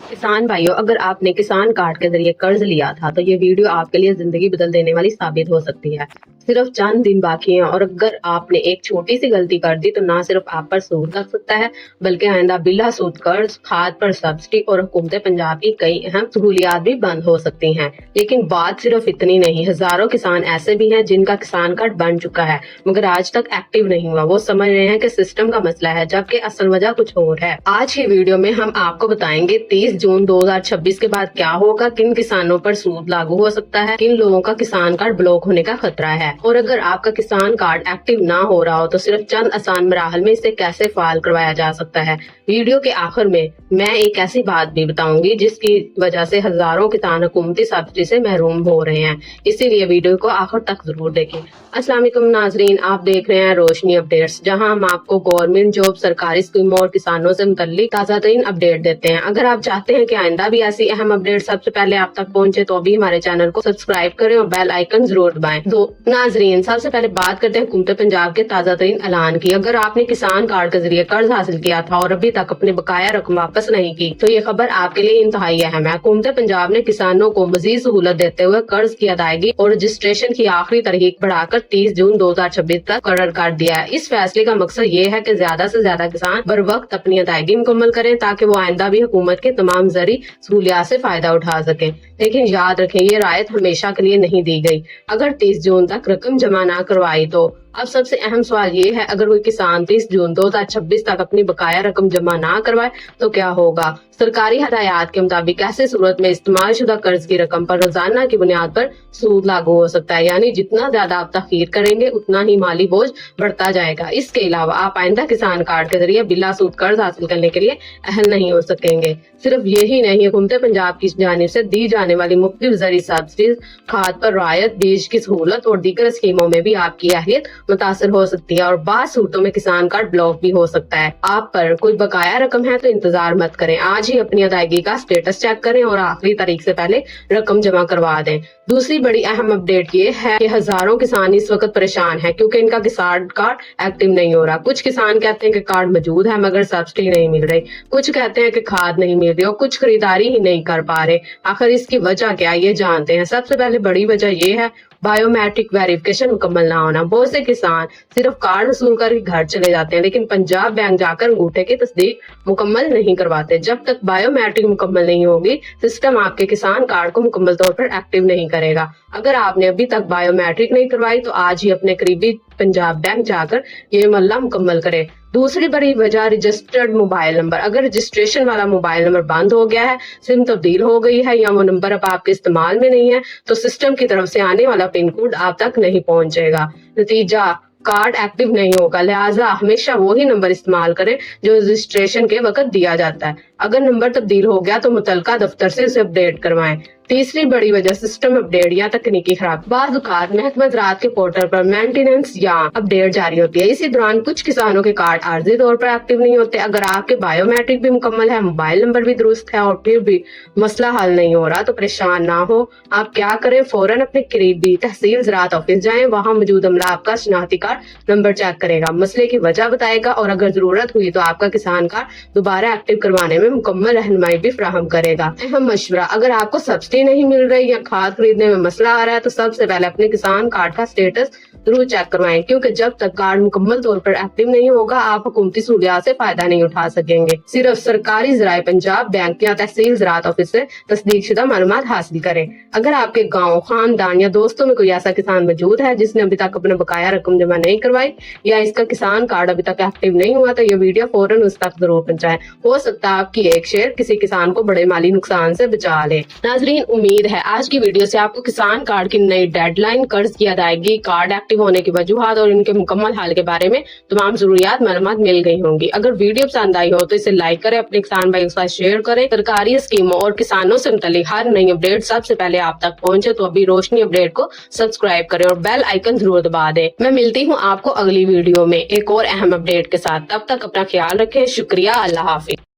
किसान भाइयों, अगर आपने किसान कार्ड के जरिए कर्ज लिया था तो ये वीडियो आपके लिए जिंदगी बदल देने वाली साबित हो सकती है। सिर्फ चंद दिन बाकी हैं और अगर आपने एक छोटी सी गलती कर दी तो ना सिर्फ आप पर सूद लग सकता है, बल्कि आइंदा बिला सूद कर्ज, खाद पर सब्सिडी और हुकूमत पंजाब की कई अहम सहूलियात भी बंद हो सकती हैं। लेकिन बात सिर्फ इतनी नहीं, हजारों किसान ऐसे भी हैं जिनका किसान कार्ड बन चुका है मगर आज तक एक्टिव नहीं हुआ। वो समझ रहे हैं कि सिस्टम का मसला है, जबकि असल वजह कुछ और है। आज की वीडियो में हम आपको बताएंगे 30 जून 2026 के बाद क्या होगा, किन किसानों पर सूद लागू हो सकता है, किन लोगों का किसान कार्ड ब्लॉक होने का खतरा है, और अगर आपका किसान कार्ड एक्टिव ना हो रहा हो तो सिर्फ चंद आसान मराहल में इसे कैसे फाल करवाया जा सकता है। वीडियो के आखिर में मैं एक ऐसी बात भी बताऊंगी जिसकी वजह से हजारों किसान हुकूमती सब्सिडी से महरूम हो रहे हैं, इसीलिए वीडियो को आखिर तक जरूर देखें। अस्सलाम वालेकुम नाजरीन, आप देख रहे हैं रोशनी अपडेट्स, जहां हम आपको गवर्नमेंट जॉब, सरकारी स्कीमों और किसानों से मुतल्लिक ताजा तरीन अपडेट देते हैं। अगर आप चाहते हैं कि आइंदा भी ऐसी अहम अपडेट सबसे पहले आप तक पहुंचे तो अभी हमारे चैनल को सब्सक्राइब करें और बेल आइकन जरूर दबाएं। तो नाजरीन, सबसे पहले बात करते हैं हुकूमत पंजाब के ताजा तरीन ऐलान की। अगर आपने किसान कार्ड के जरिए कर्ज हासिल किया था और अभी तक अपने बकाया रकम वापस नहीं की तो ये खबर आपके लिए इंतहाई अहम है। हुकूमत पंजाब ने किसानों को मजीद सहूलत देते हुए कर्ज की अदायगी और रजिस्ट्रेशन की आखिरी तारीख बढ़ाकर 30 जून 2026 तक मुकर्रर कर दिया है। इस फैसले का मकसद ये है कि ज्यादा से ज्यादा किसान बर वक्त अपनी अदायगी मुकम्मल करें ताकि वो आइंदा भी हुकूमत के तमाम जरी सहूलियात से फायदा उठा सकें। लेकिन याद रखें, ये रायत हमेशा के लिए नहीं दी गई। अगर 30 जून तक रकम जमा ना करवाई तो अब सबसे अहम सवाल ये है, अगर कोई किसान 30 जून 2026 तक अपनी बकाया रकम जमा ना करवाए तो क्या होगा। सरकारी हदायत के मुताबिक ऐसे सूरत में इस्तेमाल शुदा कर्ज की रकम पर रोजाना की बुनियाद पर सूद लागू हो सकता है, यानी जितना ज्यादा आप तखीर करेंगे उतना ही माली बोझ बढ़ता जाएगा। इसके अलावा आप आइंदा किसान कार्ड के जरिए बिला सूद कर्ज हासिल करने के लिए अहल नहीं हो सकेंगे। सिर्फ यही नहीं, हुकूमत पंजाब की जानिब से दी जाने वाली मुख्तलिफ जरी सब्सिडीज, खाद पर रायत, बीज की सहूलत और दीगर स्कीमों में भी आपकी अहलियत मुतासर हो सकती है और बाज़ सूरतों में किसान कार्ड ब्लॉक भी हो सकता है। आप पर कोई बकाया रकम है तो इंतजार मत करें, आज ही अपनी अदायगी का स्टेटस चेक करें और आखिरी तारीख से पहले रकम जमा करवा दें। दूसरी बड़ी अहम अपडेट ये है कि हजारों किसान इस वक्त परेशान हैं क्योंकि इनका किसान कार्ड एक्टिव नहीं हो रहा। कुछ किसान कहते हैं कि कार्ड मौजूद है मगर सब्सिडी नहीं मिल रही, कुछ कहते हैं कि खाद नहीं मिल रही और कुछ खरीदारी ही नहीं कर पा रहे। आखिर इसकी वजह क्या, ये जानते हैं। सबसे पहले बड़ी वजह ये है बायोमेट्रिक वेरिफिकेशन मुकम्मल ना होना। बहुत से किसान सिर्फ कार्ड वसूल कर घर चले जाते हैं लेकिन पंजाब बैंक जाकर अंगूठे की तस्दीक मुकम्मल नहीं करवाते। जब तक बायोमेट्रिक मुकम्मल नहीं होगी सिस्टम आपके किसान कार्ड को मुकम्मल तौर पर एक्टिव नहीं करेगा। अगर आपने अभी तक बायोमेट्रिक नहीं करवाई तो आज ही अपने करीबी पंजाब बैंक जाकर ये मल्ला मुकम्मल करें। दूसरी बड़ी वजह रजिस्टर्ड मोबाइल नंबर। अगर रजिस्ट्रेशन वाला मोबाइल नंबर बंद हो गया है, सिम तब्दील हो गई है या वो नंबर अब आपके इस्तेमाल में नहीं है तो सिस्टम की तरफ से आने वाला पिन कोड आप तक नहीं पहुंचेगा। नतीजा, कार्ड एक्टिव नहीं होगा। लिहाजा हमेशा वही नंबर इस्तेमाल करें जो रजिस्ट्रेशन के वक्त दिया जाता है। अगर नंबर तब्दील हो गया तो मुतलका दफ्तर से उसे अपडेट करवाएं। तीसरी बड़ी वजह सिस्टम अपडेट या तकनीकी खराब। बाज़ औक़ात महकमा ज़राअत के पोर्टल पर मेंटेनेंस या अपडेट जारी होती है, इसी दौरान कुछ किसानों के कार्ड आर्जी तौर पर एक्टिव नहीं होते। अगर आपके बायोमेट्रिक भी मुकम्मल है, मोबाइल नंबर भी दुरुस्त है और फिर भी मसला हल नहीं हो रहा तो परेशान ना हो। आप क्या करें, फौरन अपने करीबी तहसील ज़राअत ऑफिस जाएं, वहाँ मौजूद अमला आपका शनाख्ती कार्ड नंबर चेक करेगा, मसले की वजह बताएगा और अगर जरूरत हुई तो आपका किसान कार्ड दोबारा एक्टिव करवाने में मुकम्मल रहनुमाई भी फराहम करेगा। अहम मशवरा, अगर आपको सब्सिडी नहीं मिल रही या खाद खरीदने में मसला आ रहा है तो सबसे पहले अपने किसान कार्ड का स्टेटस जरूर चेक करवाएं, क्योंकि जब तक कार्ड मुकम्मल तौर पर एक्टिव नहीं होगा आप हुकूमती सहूलियात से फायदा नहीं उठा सकेंगे। सिर्फ सरकारी ज़राए पंजाब बैंक या तहसील ज़राअत ऑफिस से तस्दीक शुदा मालूमात हासिल करें। अगर आपके गाँव, खानदान या दोस्तों में कोई ऐसा किसान मौजूद है जिसने अभी तक अपना बकाया रकम जमा नहीं करवाई या इसका किसान कार्ड अभी तक एक्टिव नहीं हुआ तो ये वीडियो फौरन उस तक जरूर पहुंचाएं। हो सकता है आपकी एक शेयर किसी किसान को बड़े माली नुकसान से बचा ले। नाजरीन, उम्मीद है आज की वीडियो से आपको किसान कार्ड की नई डेडलाइन, कर्ज की अदायगी, कार्ड एक्टिव होने की वजूहात और इनके मुकम्मल हल के बारे में तमाम जरूरियात मालूमात मिल गई होंगी। अगर वीडियो पसंद आई हो तो इसे लाइक करें, अपने किसान भाइयों के साथ शेयर करें। सरकारी स्कीमों और किसानों से मुताल्लिक हर नई अपडेट सबसे पहले आप तक पहुंचे तो अभी रोशनी अपडेट को सब्सक्राइब करें और बेल आइकन जरूर दबा दें। मैं मिलती हूँ आपको अगली वीडियो में एक और अहम अपडेट के साथ। तब तक अपना ख्याल रखें। शुक्रिया। अल्लाह हाफिज।